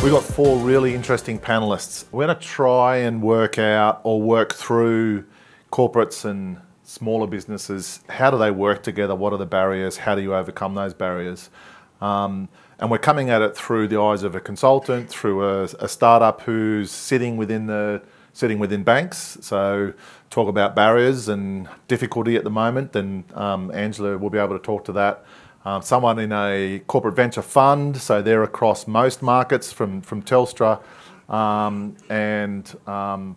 We've got four really interesting panelists. We're going to try and work out or work through corporates and smaller businesses. How do they work together? What are the barriers? How do you overcome those barriers? And we're coming at it through the eyes of a consultant, through a startup who's sitting within banks. So talk about barriers and difficulty at the moment, then Angela will be able to talk to that. Someone in a corporate venture fund, so they're across most markets from Telstra, and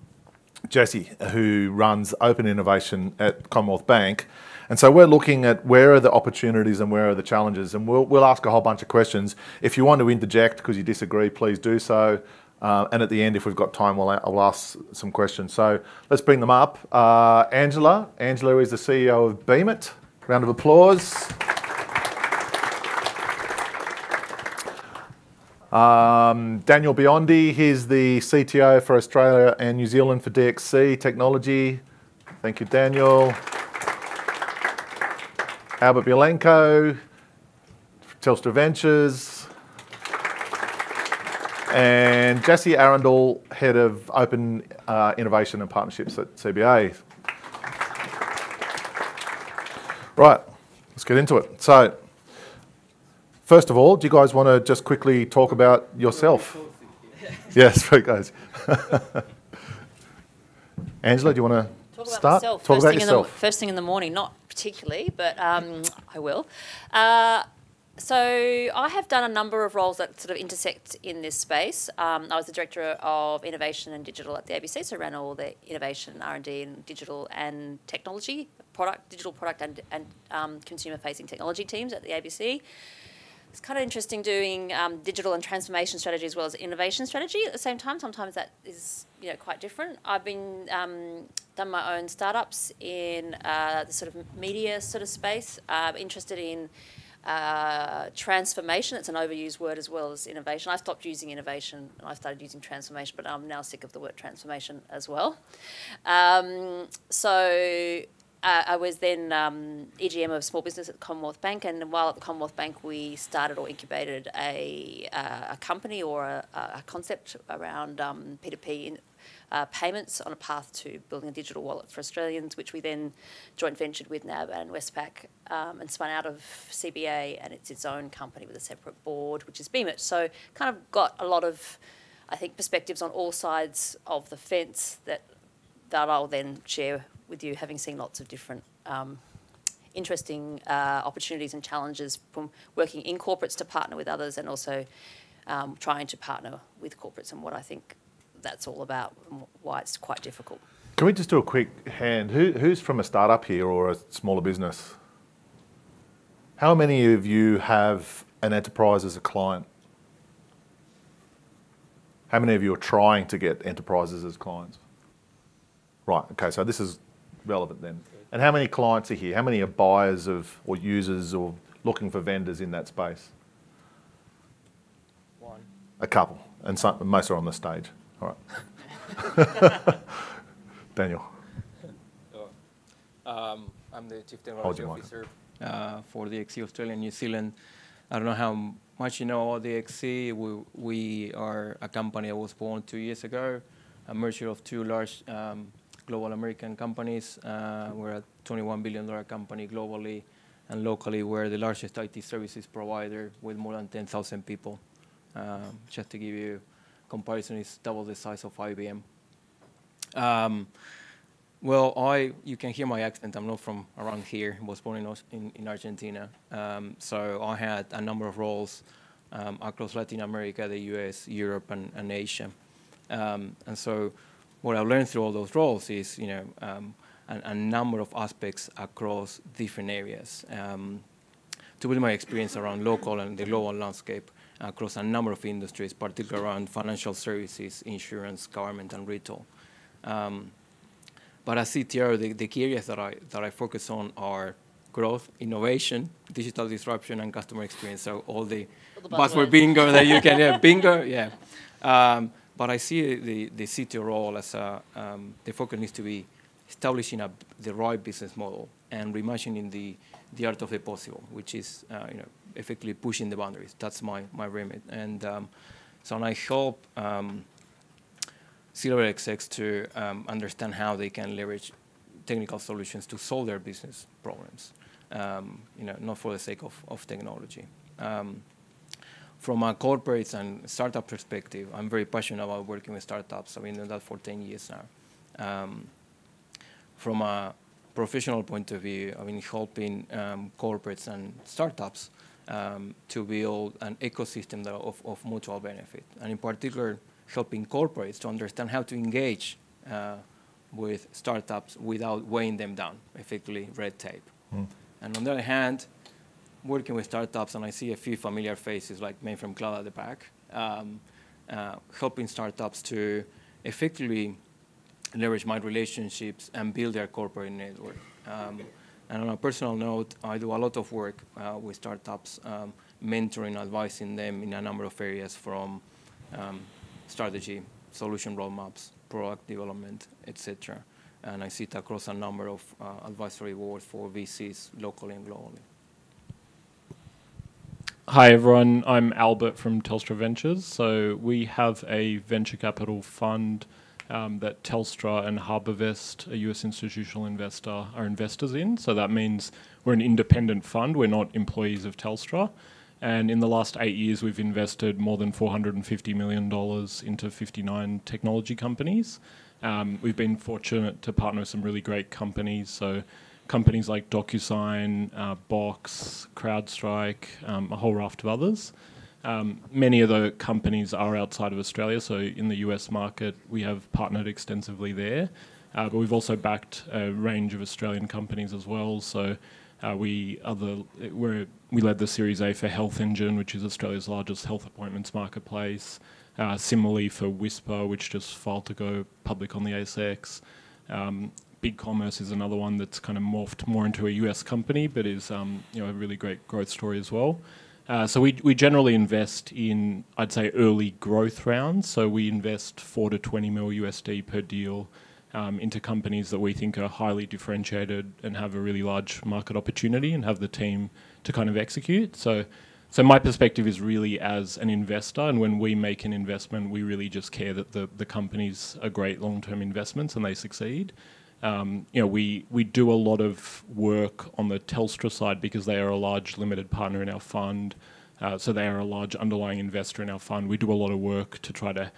Jessie, who runs open innovation at Commonwealth Bank. And so we're looking at where are the opportunities and where are the challenges, and we'll ask a whole bunch of questions. If you want to interject because you disagree, please do so. And at the end, if we've got time, I'll ask some questions. So let's bring them up. Angela is the CEO of Beem. Round of applause. Daniel Biondi, he's the CTO for Australia and New Zealand for DXC Technology. Thank you, Daniel. Albert Bielinko, Telstra Ventures. And Jessie Arundell, Head of Open Innovation and Partnerships at CBA. Right, let's get into it. So, first of all, do you guys want to just quickly talk about yourself? Yes, very guys. Angela, do you want to start? Talk about yourself. First thing in the morning, not particularly, but I will. So I have done a number of roles that sort of intersect in this space. I was the Director of Innovation and Digital at the ABC, so ran all the innovation, R&D and digital and technology, digital product and consumer-facing technology teams at the ABC. It's kind of interesting doing digital and transformation strategy as well as innovation strategy at the same time. Sometimes that is, quite different. I've been done my own startups in the sort of media sort of space. Interested in transformation. It's an overused word as well as innovation. I stopped using innovation and I started using transformation, but I'm now sick of the word transformation as well. I was then EGM of small business at Commonwealth Bank, and while at the Commonwealth Bank we started or incubated a company or a concept around P2P payments on a path to building a digital wallet for Australians, which we then joint ventured with NAB and Westpac and spun out of CBA, and it's its own company with a separate board, which is Beem. So kind of got a lot of, I think, perspectives on all sides of the fence that I'll then share with you, having seen lots of different interesting opportunities and challenges from working in corporates to partner with others, and also trying to partner with corporates, and what I think that's all about and why it's quite difficult. Can we just do a quick hand? Who's from a startup here or a smaller business? How many of you have an enterprise as a client? How many of you are trying to get enterprises as clients? Right, okay, so this is relevant then. And how many clients are here? How many are buyers of or users or looking for vendors in that space? One. A couple, and most are on the stage. All right. Daniel. I'm the Chief Technology Officer for DXC Australia and New Zealand. I don't know how much you know about DXC. We are a company that was born 2 years ago, a merger of two large global American companies. We're a $21 billion company globally, and locally we're the largest IT services provider with more than 10,000 people. Just to give you a comparison, it's double the size of IBM. You can hear my accent. I'm not from around here. I was born in Argentina. So I had a number of roles across Latin America, the US, Europe, and Asia. And so what I've learned through all those roles is, a number of aspects across different areas. To build my experience around local and the global landscape across a number of industries, particularly around financial services, insurance, government, and retail. But as CTO, the key areas that I focus on are growth, innovation, digital disruption, and customer experience. So all the buzzword bingo that you can, bingo, yeah. But I see the CTO role as the focus needs to be establishing the right business model and reimagining the art of the possible, which is effectively pushing the boundaries. That's my remit. And So and I help C-level execs to understand how they can leverage technical solutions to solve their business problems, not for the sake of technology. From a corporate and startup perspective, I'm very passionate about working with startups. I've been doing that for 10 years now. From a professional point of view, I've been helping corporates and startups to build an ecosystem of mutual benefit, and in particular, helping corporates to understand how to engage with startups without weighing them down, effectively red tape. And on the other hand, working with startups, and I see a few familiar faces like Mainframe Cloud at the back, helping startups to effectively leverage my relationships and build their corporate network. And on a personal note, I do a lot of work with startups, mentoring, advising them in a number of areas from strategy, solution roadmaps, product development, etc. And I sit across a number of advisory boards for VCs locally and globally. Hi everyone, I'm Albert from Telstra Ventures. So we have a venture capital fund that Telstra and Harborvest, a US institutional investor, are investors in. So that means we're an independent fund, we're not employees of Telstra. And in the last 8 years, we've invested more than $450 million into 59 technology companies. We've been fortunate to partner with some really great companies. So companies like DocuSign, Box, CrowdStrike, a whole raft of others. Many of the companies are outside of Australia. So in the US market, we have partnered extensively there. But we've also backed a range of Australian companies as well. So we led the Series A for Health Engine, which is Australia's largest health appointments marketplace. Similarly for Whisper, which just filed to go public on the ASX. BigCommerce is another one that's kind of morphed more into a US company, but is a really great growth story as well. So we generally invest in, I'd say, early growth rounds. So we invest 4 to 20 mil USD per deal into companies that we think are highly differentiated and have a really large market opportunity and have the team to kind of execute. So my perspective is really as an investor, and when we make an investment, we really just care that the companies are great long-term investments and they succeed. We do a lot of work on the Telstra side because they are a large limited partner in our fund. So they are a large underlying investor in our fund. We do a lot of work to try to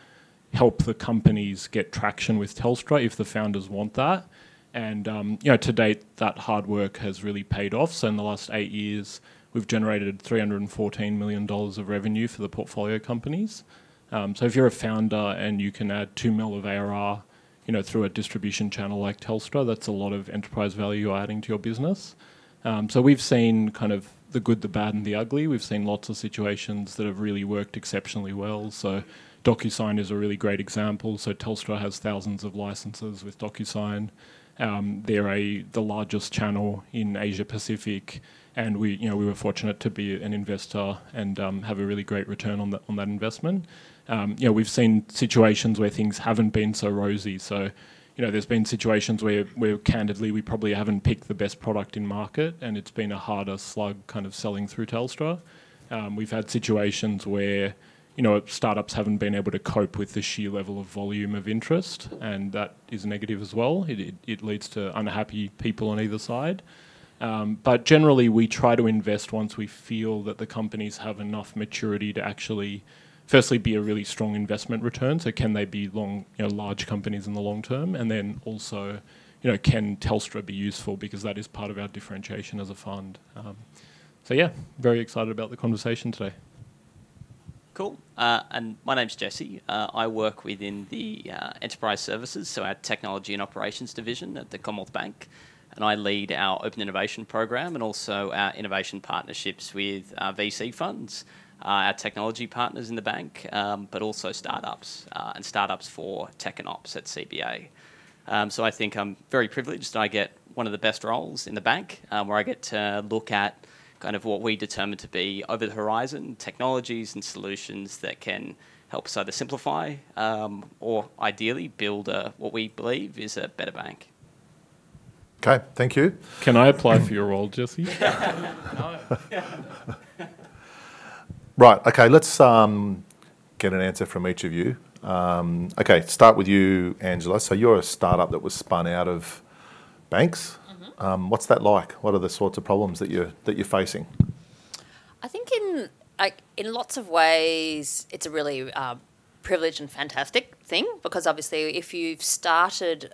help the companies get traction with Telstra if the founders want that. And to date, that hard work has really paid off. So in the last 8 years, we've generated $314 million of revenue for the portfolio companies. So if you're a founder and you can add 2 mil of ARR, through a distribution channel like Telstra, that's a lot of enterprise value you're adding to your business. So we've seen kind of the good, the bad, and the ugly. We've seen lots of situations that have really worked exceptionally well. So DocuSign is a really great example. So Telstra has thousands of licenses with DocuSign. They're the largest channel in Asia Pacific, and we were fortunate to be an investor and have a really great return on that investment. We've seen situations where things haven't been so rosy. So, there's been situations where candidly we probably haven't picked the best product in market, and it's been a harder slug kind of selling through Telstra. We've had situations where startups haven't been able to cope with the sheer level of volume of interest, and that is negative as well. It leads to unhappy people on either side. But generally, we try to invest once we feel that the companies have enough maturity to actually, firstly, be a really strong investment return. So can they be large companies in the long term? And then also, can Telstra be useful? Because that is part of our differentiation as a fund. So yeah, very excited about the conversation today. Cool. And my name's Jesse. I work within the enterprise services, so our technology and operations division at the Commonwealth Bank. And I lead our open innovation program and also our innovation partnerships with VC funds, our technology partners in the bank, but also startups and startups for tech and ops at CBA. So I think I'm very privileged. I get one of the best roles in the bank where I get to look at kind of what we determine to be over the horizon technologies and solutions that can help us either simplify or ideally build what we believe is a better bank. Okay, thank you. Can I apply for your role, Jesse? Right, okay, let's get an answer from each of you. Okay, start with you, Angela. So you're a startup that was spun out of banks. What's that like? What are the sorts of problems that you're facing? I think in lots of ways, it's a really privileged and fantastic thing, because obviously if you've started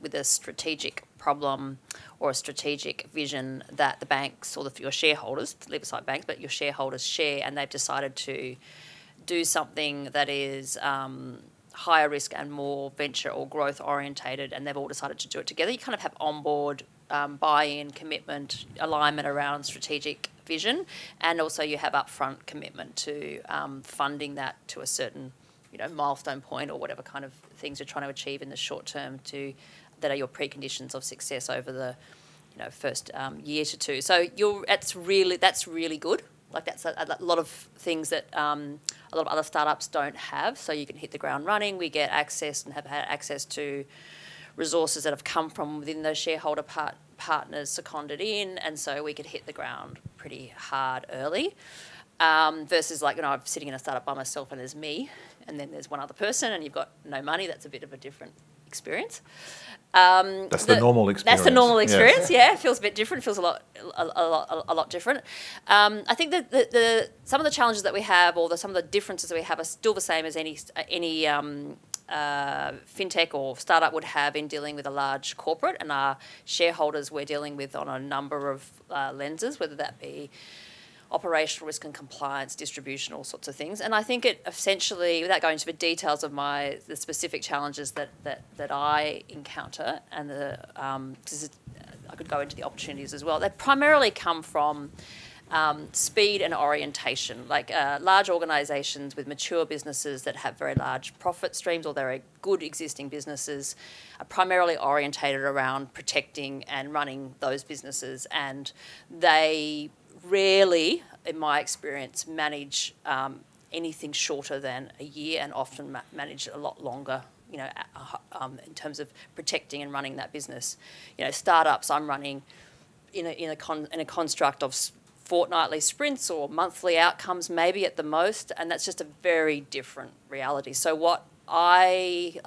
with a strategic problem or a strategic vision that the banks or your shareholders, leave aside banks, but your shareholders share, and they've decided to do something that is higher risk and more venture or growth orientated, and they've all decided to do it together, you kind of have onboard buy-in, commitment, alignment around strategic vision, and also you have upfront commitment to funding that to a certain milestone point or whatever kind of things you're trying to achieve in the short term that are your preconditions of success over the first year to two. So that's really good. Like that's a lot of things that a lot of other startups don't have. So you can hit the ground running. We get access and have had access to resources that have come from within those shareholder partners seconded in, and so we could hit the ground pretty hard early. Versus I'm sitting in a startup by myself and there's me, and then there's one other person, and you've got no money. That's a bit of a different experience. That's the normal experience. That's the normal experience. Yeah, it feels a bit different. It feels a lot different. I think that some of the challenges that we have, or some of the differences that we have, are still the same as any fintech or startup would have in dealing with a large corporate, and our shareholders we're dealing with on a number of lenses, whether that be operational risk and compliance, distribution, all sorts of things. And I think it essentially, without going into the details of the specific challenges that I encounter, and I could go into the opportunities as well, they primarily come from speed and orientation. Like large organisations with mature businesses that have very large profit streams, or they're good existing businesses, are primarily orientated around protecting and running those businesses, and they rarely, in my experience, manage anything shorter than a year, and often manage a lot longer, in terms of protecting and running that business. Startups I'm running in a construct of fortnightly sprints or monthly outcomes, maybe at the most, and that's just a very different reality. So what a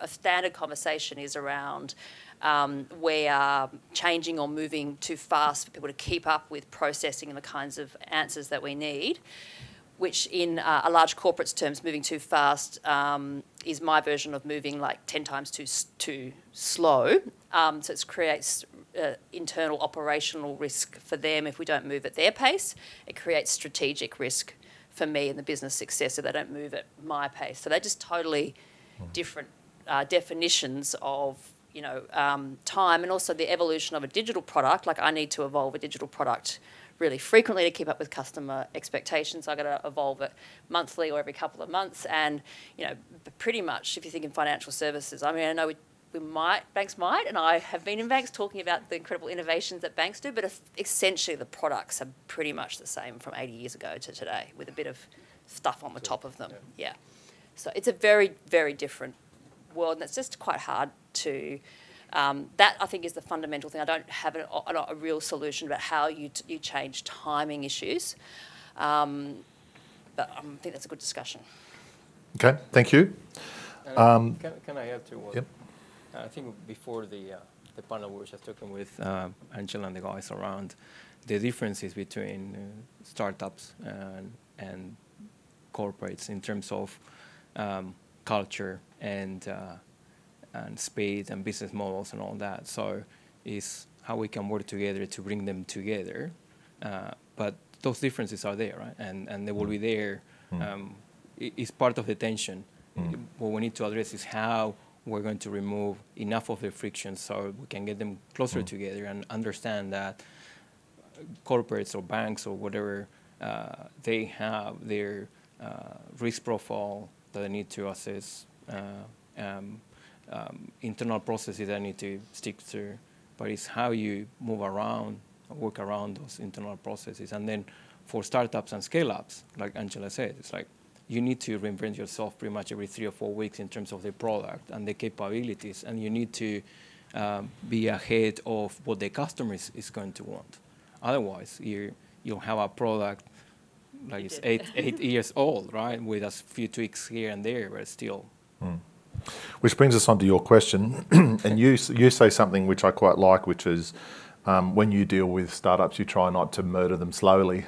standard conversation is around we are changing or moving too fast for people to keep up with processing and the kinds of answers that we need, which in a large corporate's terms, moving too fast is my version of moving like 10 times too slow. So it creates internal operational risk for them if we don't move at their pace. It creates strategic risk for me and the business success if they don't move at my pace. So they're just totally different definitions of time, and also the evolution of a digital product. Like I need to evolve a digital product really frequently to keep up with customer expectations. I got to evolve it monthly or every couple of months. And pretty much, if you think in financial services, I mean, I know banks might, and I have been in banks talking about the incredible innovations that banks do, but essentially the products are pretty much the same from 80 years ago to today, with a bit of stuff on the top of them. Yeah. So it's a very, very different world, and it's just quite hard to that I think is the fundamental thing. I don't have a real solution about how you change timing issues, but I think that's a good discussion. Okay, thank you. Can I add to what? Yep. I think before the panel we were just talking with Angela and the guys around the differences between startups and corporates in terms of culture and speed and business models and all that. So is how we can work together to bring them together. But those differences are there, right? And they will be there. It's part of the tension. What we need to address is how we're going to remove enough of the friction so we can get them closer together and understand that corporates or banks or whatever, they have their risk profile that they need to assess, internal processes they need to stick to, but it's how you move around, work around those internal processes. And then for startups and scale-ups, like Angela said, it's like you need to reinvent yourself pretty much every 3 or 4 weeks in terms of the product and the capabilities, and you need to be ahead of what the customer is going to want. Otherwise, you'll have a product like You it's did. eight years old, right? With a few tweaks here and there, but still. Which brings us on to your question, and you say something which I quite like, which is when you deal with startups, you try not to murder them slowly,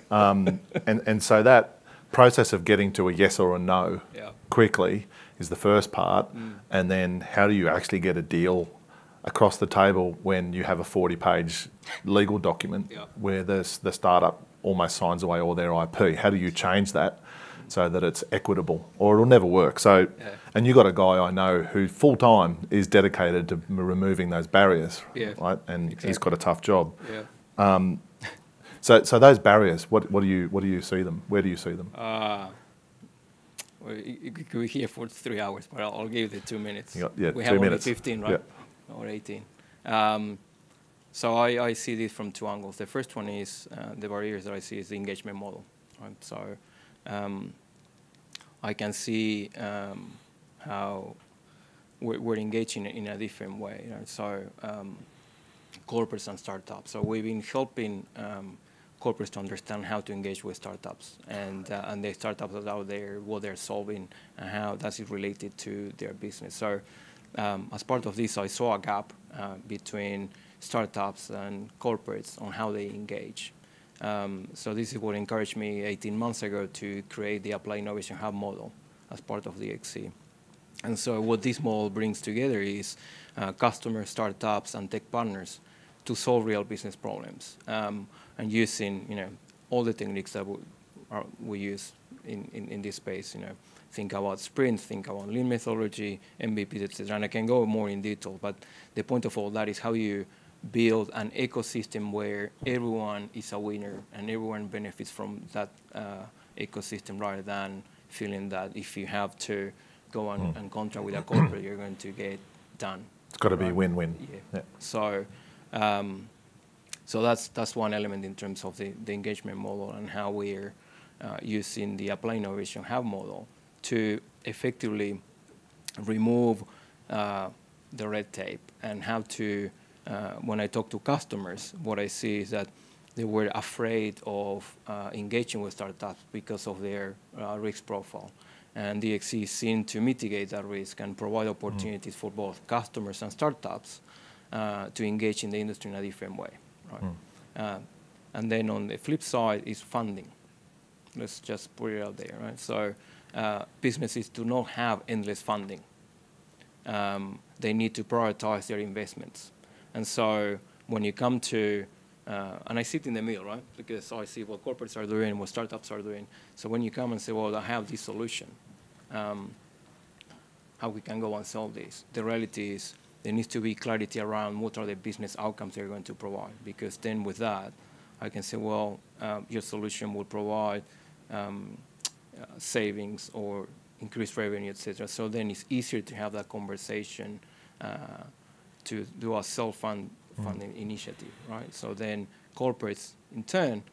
and so that process of getting to a yes or a no quickly is the first part, and then how do you actually get a deal across the table when you have a 40-page legal document where the startup almost signs away all their IP? How do you change that so that it's equitable, or it'll never work? So, and you got a guy I know who full time is dedicated to removing those barriers, right? And he's got a tough job. So those barriers, what do you see them? Where do you see them? We're here for 3 hours, but I'll give it 2 minutes. We have 2 only minutes. 15, right? Or 18. So I see this from two angles. The first one is the barriers that I see is the engagement model. Right? So I can see how we're engaging in a different way. Right? So corporates and startups. So we've been helping corporates to understand how to engage with startups and the startups that are out there, what they're solving, and how that's related to their business. So as part of this, I saw a gap between startups and corporates on how they engage. So this is what encouraged me 18 months ago to create the Apply Innovation Hub model as part of the XC. And so what this model brings together is customers, startups, and tech partners to solve real business problems, and using all the techniques that we use in this space. Think about sprints, think about lean methodology, MVPs, etc. And I can go more in detail, but the point of all that is how you build an ecosystem where everyone is a winner and everyone benefits from that ecosystem, rather than feeling that if you have to go on and contract with a corporate, you're going to get done. It's got to be win-win. So that's one element in terms of the engagement model and how we're using the Apply Innovation Hub model to effectively remove the red tape, and how to, when I talk to customers, what I see is that they were afraid of engaging with startups because of their risk profile. And DXC is seen to mitigate that risk and provide opportunities for both customers and startups to engage in the industry in a different way. Right? And then on the flip side is funding. Let's just put it out there. Right? So businesses do not have endless funding. They need to prioritize their investments. And so when you come to, and I sit in the middle, right? Because I see what corporates are doing, what startups are doing. So when you come and say, well, I have this solution, how we can go and solve this? The reality is there needs to be clarity around what are the business outcomes they're going to provide. Because then with that, I can say, well, your solution will provide savings or increased revenue, etc. So then it's easier to have that conversation to do a self-funding initiative, right? So then corporates, in turn,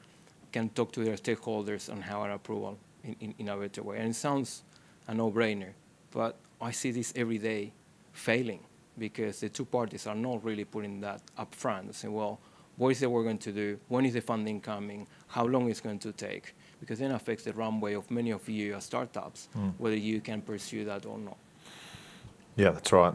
can talk to their stakeholders on how an approval in a better way. And it sounds a no-brainer, but I see this every day failing because the two parties are not really putting that up front. Saying, well, what is it we're going to do? When is the funding coming? How long is it going to take? Because then affects the runway of many of you as startups, whether you can pursue that or not. Yeah, that's right.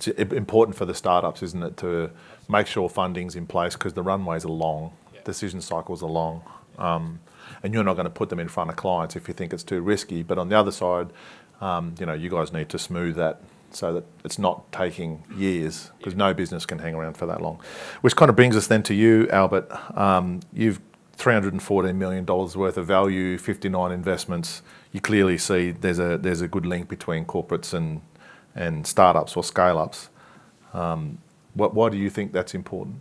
It's important for the startups, isn't it, to make sure funding's in place, because the runways are long, decision cycles are long, and you're not going to put them in front of clients if you think it's too risky. But on the other side, you guys need to smooth that so that it's not taking years, because no business can hang around for that long. Which kind of brings us then to you, Albert. You've $314 million worth of value, 59 investments. You clearly see there's a good link between corporates and startups or scale-ups. Why do you think that's important?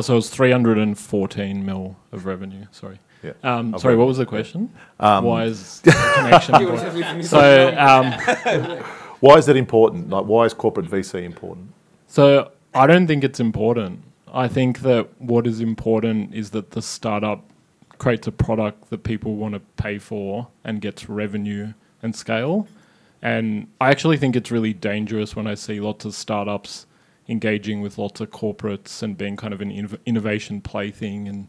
So it's 314 mil of revenue. Sorry. Yeah. Sorry, what was the question? Why is the connection important? So, why is it important? Like, why is corporate VC important? So I don't think it's important. I think that what is important is that the startup creates a product that people want to pay for and gets revenue and scale. And I actually think it's really dangerous when I see lots of startups engaging with lots of corporates and being kind of an innovation plaything and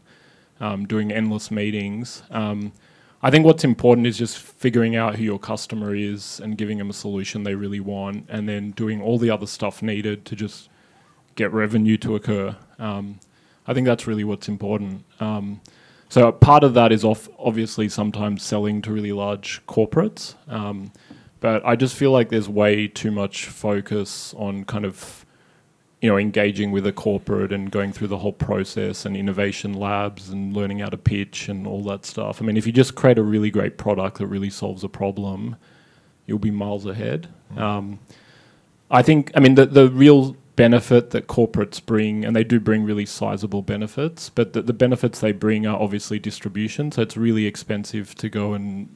doing endless meetings. I think what's important is just figuring out who your customer is and giving them a solution they really want, and then doing all the other stuff needed to just get revenue to occur. I think that's really what's important. So part of that is obviously sometimes selling to really large corporates, but I just feel like there's way too much focus on kind of engaging with a corporate and going through the whole process and innovation labs and learning how to pitch and all that stuff. I mean, if you just create a really great product that really solves a problem, you'll be miles ahead. I think, the real benefit that corporates bring, and they do bring really sizable benefits, but the benefits they bring are obviously distribution. So it's really expensive to go and,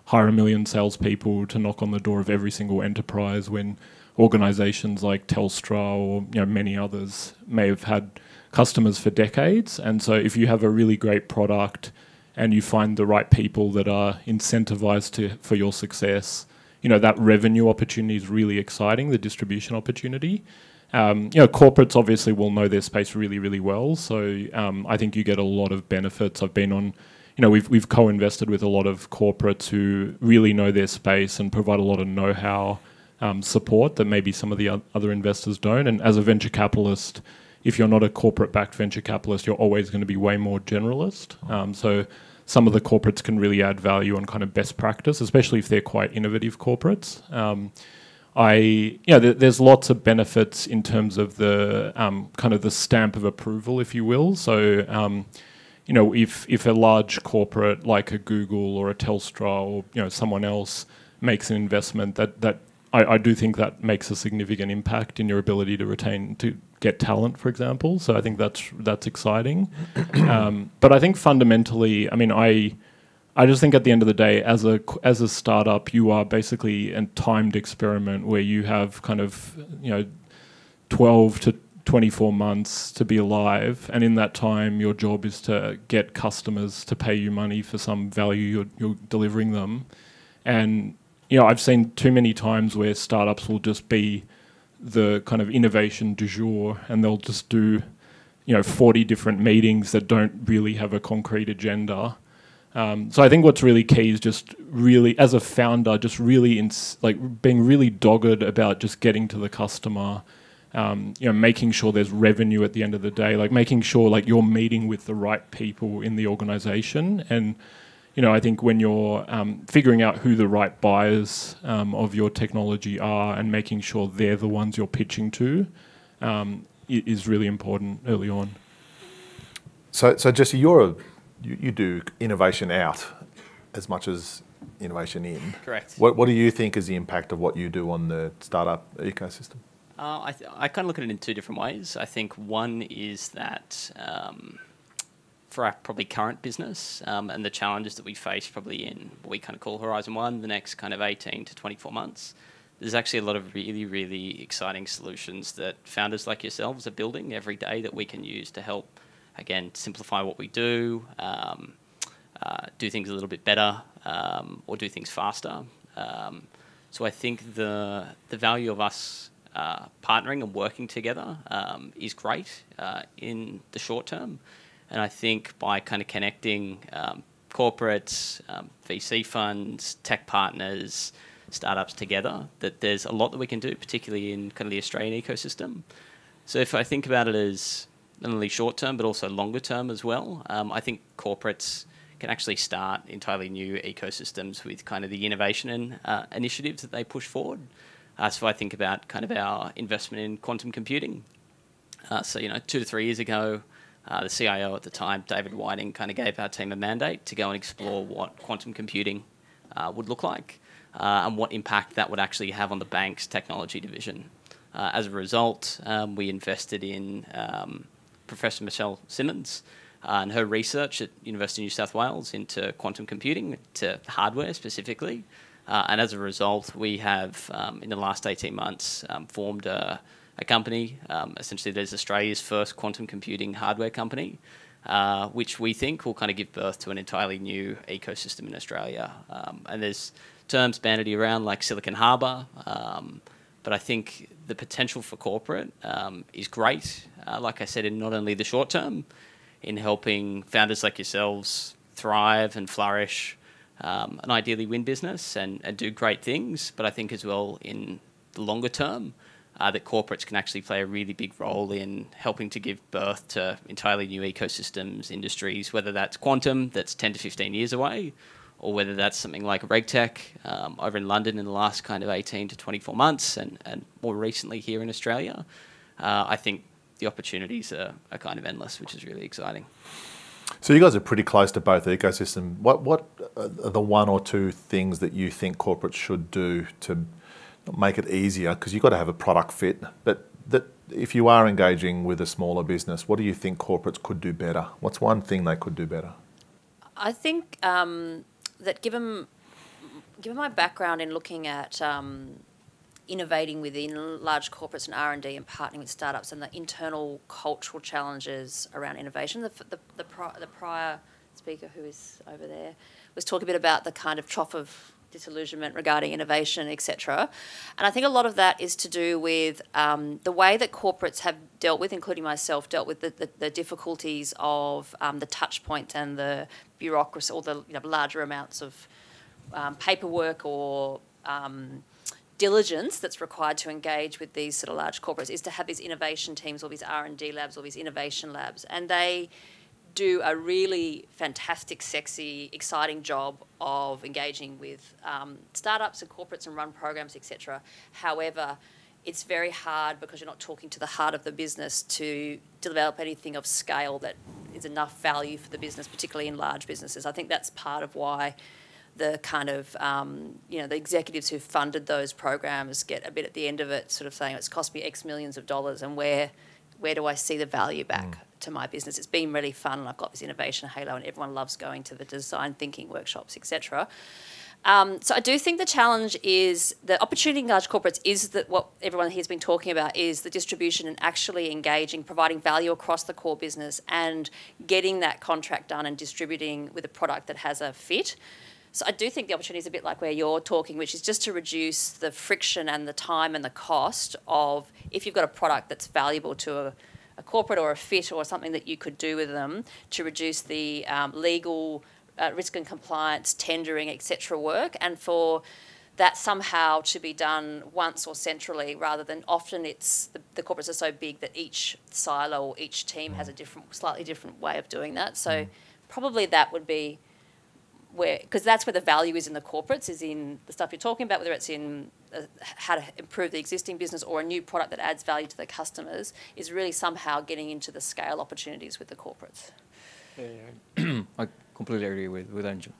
hire 1 million salespeople to knock on the door of every single enterprise when organizations like Telstra or many others may have had customers for decades. And so if you have a really great product and you find the right people that are incentivized for your success, that revenue opportunity is really exciting, the distribution opportunity. Corporates obviously will know their space really, really well. So I think you get a lot of benefits. I've been on, we've co-invested with a lot of corporates who really know their space and provide a lot of know-how support that maybe some of the other investors don't. And as a venture capitalist, if you're not a corporate-backed venture capitalist, you're always going to be way more generalist. So some of the corporates can really add value on kind of best practice, especially if they're quite innovative corporates. There's lots of benefits in terms of the kind of the stamp of approval, if you will. So, if a large corporate like a Google or a Telstra or someone else makes an investment, that I do think that makes a significant impact in your ability to get talent, for example. So I think that's exciting. But I think fundamentally, I just think at the end of the day, as a startup, you are basically a timed experiment where you have kind of 12 to 24 months to be alive, and in that time, your job is to get customers to pay you money for some value you're delivering them. And I've seen too many times where startups will just be the kind of innovation du jour, and they'll just do 40 different meetings that don't really have a concrete agenda. So I think what's really key is just really, as a founder, just really being really dogged about just getting to the customer, making sure there's revenue at the end of the day, like making sure you're meeting with the right people in the organization. And I think when you're figuring out who the right buyers of your technology are and making sure they're the ones you're pitching to is really important early on. So Jesse, you do innovation out as much as innovation in. Correct. What do you think is the impact of what you do on the startup ecosystem? I kind of look at it in two different ways. I think one is that for our probably current business and the challenges that we face probably in what we kind of call Horizon 1, the next kind of 18 to 24 months, there's actually a lot of really, really exciting solutions that founders like yourselves are building every day that we can use to help, again, simplify what we do, do things a little bit better, or do things faster. So I think the value of us partnering and working together is great in the short term. And I think by kind of connecting corporates, VC funds, tech partners, startups together, that there's a lot that we can do, particularly in kind of the Australian ecosystem. So if I think about it as not only short term, but also longer term as well, I think corporates can actually start entirely new ecosystems with kind of the innovation and initiatives that they push forward. So I think about kind of our investment in quantum computing. So 2 to 3 years ago, the CIO at the time, David Whiting, kind of gave our team a mandate to go and explore what quantum computing would look like and what impact that would actually have on the bank's technology division. As a result, we invested in Professor Michelle Simmons and her research at University of New South Wales into quantum computing, to hardware specifically. And as a result, we have, in the last 18 months, formed a company, essentially that is Australia's first quantum computing hardware company, which we think will kind of give birth to an entirely new ecosystem in Australia. And there's terms bandied around like Silicon Harbour, but I think the potential for corporate is great, like I said, in not only the short term, in helping founders like yourselves thrive and flourish, and ideally win business and do great things. But I think as well in the longer term, that corporates can actually play a really big role in helping to give birth to entirely new ecosystems, industries, whether that's quantum, that's 10 to 15 years away, or whether that's something like RegTech over in London in the last kind of 18 to 24 months, and more recently here in Australia. I think the opportunities are kind of endless, which is really exciting. So you guys are pretty close to both ecosystems. What are the one or two things that you think corporates should do to make it easier? Because you've got to have a product fit. But that if you are engaging with a smaller business, what do you think corporates could do better? What's one thing they could do better? I think that given my background in looking at innovating within large corporates and R&D and partnering with startups and the internal cultural challenges around innovation, the prior speaker who is over there was talking a bit about the kind of trough of disillusionment regarding innovation, etc. And I think a lot of that is to do with the way that corporates have dealt with, including myself, dealt with the difficulties of the touch point and the bureaucracy, or the larger amounts of paperwork or diligence that's required to engage with these sort of large corporates, is to have these innovation teams or these R&D labs or these innovation labs. And they do a really fantastic, sexy, exciting job of engaging with startups and corporates and run programs, etc. However, it's very hard because you're not talking to the heart of the business to develop anything of scale that is enough value for the business, particularly in large businesses. I think that's part of why the kind of, the executives who funded those programs get a bit at the end of it sort of saying, it's cost me X millions of dollars, and where do I see the value back to my business? It's been really fun, and I've got this innovation halo, and everyone loves going to the design thinking workshops, etc. So I do think the challenge is, the opportunity in large corporates is that what everyone here has been talking about is the distribution and actually engaging, providing value across the core business and getting that contract done and distributing with a product that has a fit. So I do think the opportunity is a bit like where you're talking, which is just to reduce the friction and the time and the cost of, if you've got a product that's valuable to a corporate or a fit or something that you could do with them, to reduce the legal risk and compliance, tendering, etc. work, and for that somehow to be done once or centrally, rather than often it's the corporates are so big that each silo or each team has a slightly different way of doing that. So probably that would be where, because that's where the value is in the corporates, is in the stuff you're talking about, whether it's in how to improve the existing business or a new product that adds value to the customers, is really somehow getting into the scale opportunities with the corporates. I completely agree with Andrew.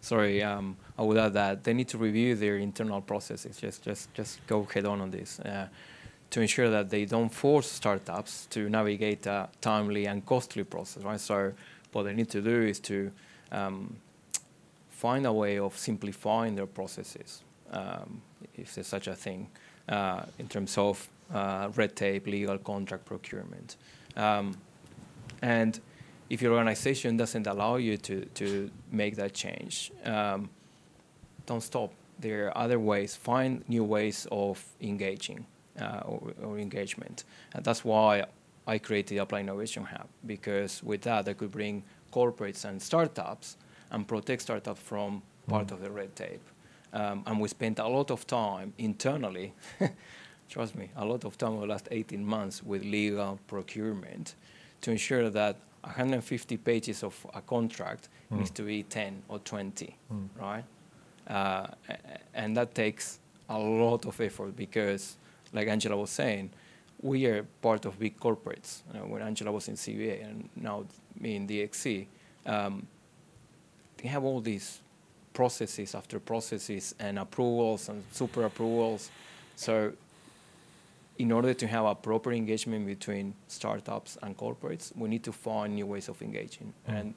Sorry, I would add that they need to review their internal processes. Just go head on this to ensure that they don't force startups to navigate a timely and costly process. Right. So what they need to do is to find a way of simplifying their processes, if there's such a thing, in terms of red tape, legal, contract, procurement. And if your organization doesn't allow you to make that change, don't stop. There are other ways. Find new ways of engaging or engagement. And that's why I created the Applied Innovation Hub, because with that I could bring corporates and startups and protect startups from part of the red tape. And we spent a lot of time internally, trust me, a lot of time over the last 18 months with legal procurement to ensure that 150 pages of a contract needs to be 10 or 20, right? And that takes a lot of effort because, like Angela was saying, we are part of big corporates. When Angela was in CBA and now me in DXC, they have all these processes after processes and approvals and super approvals. So in order to have a proper engagement between startups and corporates, we need to find new ways of engaging. And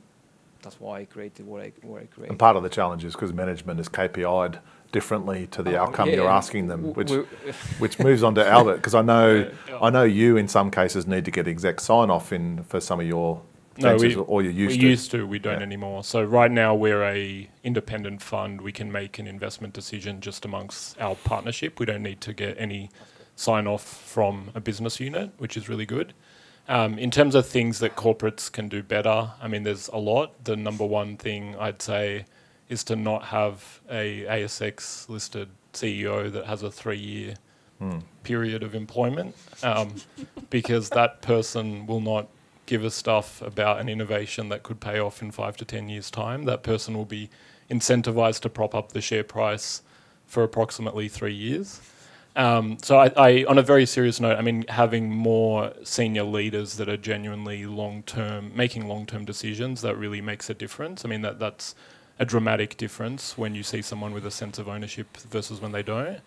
that's why I created what I created. And part of the challenge is because management is KPI'd differently to the outcome you're asking them, which moves on to Albert, because I know you in some cases need to get exec sign-off for some of your ventures, or you used to. We don't anymore. So right now we're a independent fund. We can make an investment decision just amongst our partnership. We don't need to get any sign-off from a business unit, which is really good. In terms of things that corporates can do better, I mean, there's a lot. The number one thing I'd say is to not have a ASX listed CEO that has a 3-year period of employment, because that person will not give us stuff about an innovation that could pay off in 5 to 10 years' time. That person will be incentivized to prop up the share price for approximately 3 years. So I, on a very serious note, I mean, having more senior leaders that are genuinely long-term, making long-term decisions, that really makes a difference. I mean, that's a dramatic difference when you see someone with a sense of ownership versus when they don't.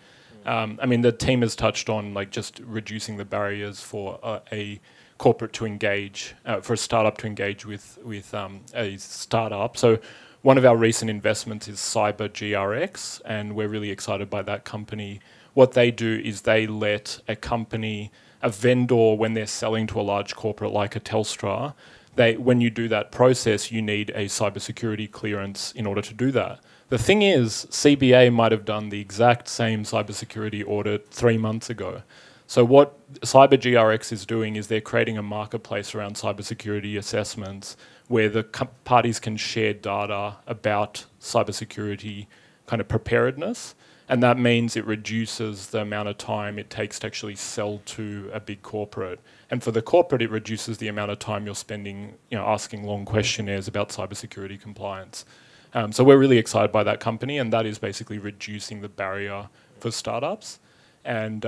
I mean, the team has touched on like just reducing the barriers for a corporate to engage, for a startup to engage with a startup. So one of our recent investments is Cyber GRX, and we're really excited by that company. What they do is they let a company, a vendor, when they're selling to a large corporate like a Telstra, when you do that process, you need a cybersecurity clearance in order to do that. The thing is, CBA might have done the exact same cybersecurity audit 3 months ago. So what Cyber GRX is doing is they're creating a marketplace around cybersecurity assessments where the parties can share data about cybersecurity kind of preparedness. And that means it reduces the amount of time it takes to actually sell to a big corporate. And for the corporate, it reduces the amount of time you're spending, asking long questionnaires about cybersecurity compliance. So we're really excited by that company, and that is basically reducing the barrier for startups. And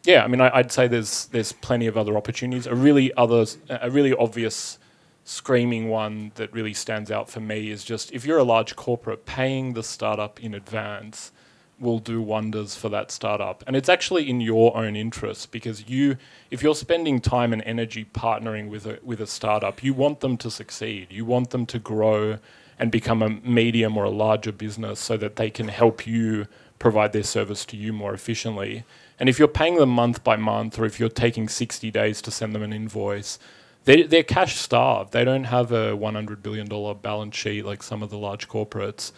yeah, I mean, I'd say there's plenty of other opportunities. A really obvious screaming one that really stands out for me is just if you're a large corporate, paying the startup in advance will do wonders for that startup. And it's actually in your own interest, because if you're spending time and energy partnering with a startup, you want them to succeed. You want them to grow and become a medium or a larger business so that they can help you provide their service to you more efficiently. And if you're paying them month by month, or if you're taking 60 days to send them an invoice, they're cash starved. They don't have a $100 billion balance sheet like some of the large corporates.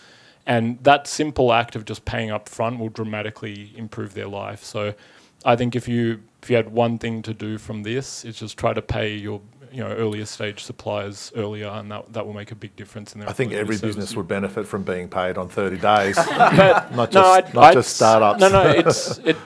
And that simple act of just paying up front will dramatically improve their life. So I think if you had one thing to do from this, it's just try to pay your earlier stage suppliers earlier, and that will make a big difference in their. I think every services. business would benefit from being paid on 30 days, not just startups.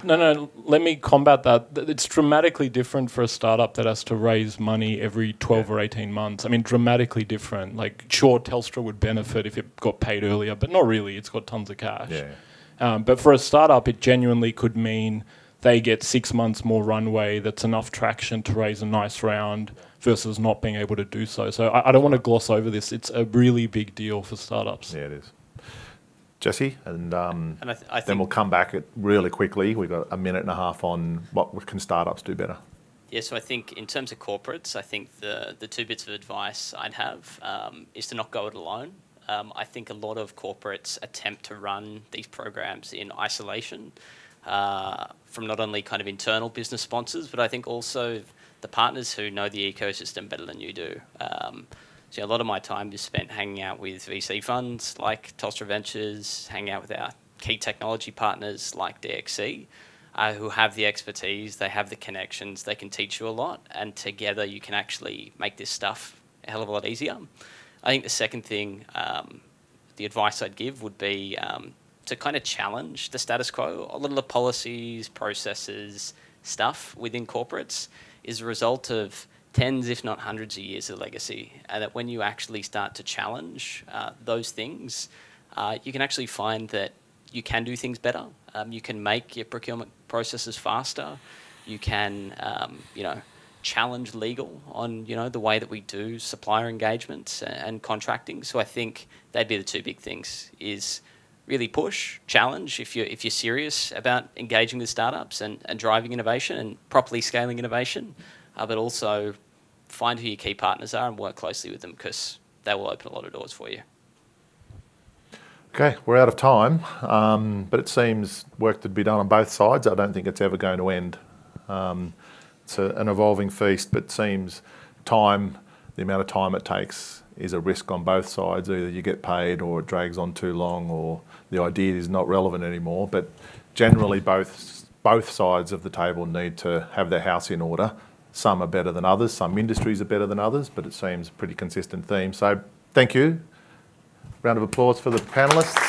No. Let me combat that. It's dramatically different for a startup that has to raise money every 12 or 18 months. I mean, dramatically different. Like, sure, Telstra would benefit if it got paid earlier, but not really. It's got tons of cash. Yeah. But for a startup, it genuinely could mean they get 6 months more runway. That's enough traction to raise a nice round versus not being able to do so. So I don't want to gloss over this. It's a really big deal for startups. Yeah, it is. Jesse, and I think then we'll come back really quickly. We've got a minute and a half on what can startups do better. Yeah, so I think in terms of corporates, I think the 2 bits of advice I'd have is to not go it alone. I think a lot of corporates attempt to run these programs in isolation from not only kind of internal business sponsors, but I think also the partners who know the ecosystem better than you do. So a lot of my time is spent hanging out with VC funds like Telstra Ventures, hanging out with our key technology partners like DXC, who have the expertise, they have the connections, they can teach you a lot, and together you can actually make this stuff a hell of a lot easier. I think the second thing, the advice I'd give would be to kind of challenge the status quo. A lot of the policies, processes, stuff within corporates is a result of tens, if not hundreds of years of legacy. And that when you actually start to challenge those things, you can actually find that you can do things better. You can make your procurement processes faster. You can, challenge legal on, the way that we do supplier engagements and contracting. So I think that'd be the 2 big things: is really push, challenge if you're serious about engaging with startups and driving innovation and properly scaling innovation, but also find who your key partners are and work closely with them, because they will open a lot of doors for you. Okay, we're out of time, but it seems work to be done on both sides. I don't think it's ever going to end. It's an evolving feast, but it seems the amount of time it takes is a risk on both sides. Either you get paid or it drags on too long, or the idea is not relevant anymore. But generally both sides of the table need to have their house in order Some are better than others, some industries are better than others, but it seems a pretty consistent theme. So thank you. Round of applause for the panellists.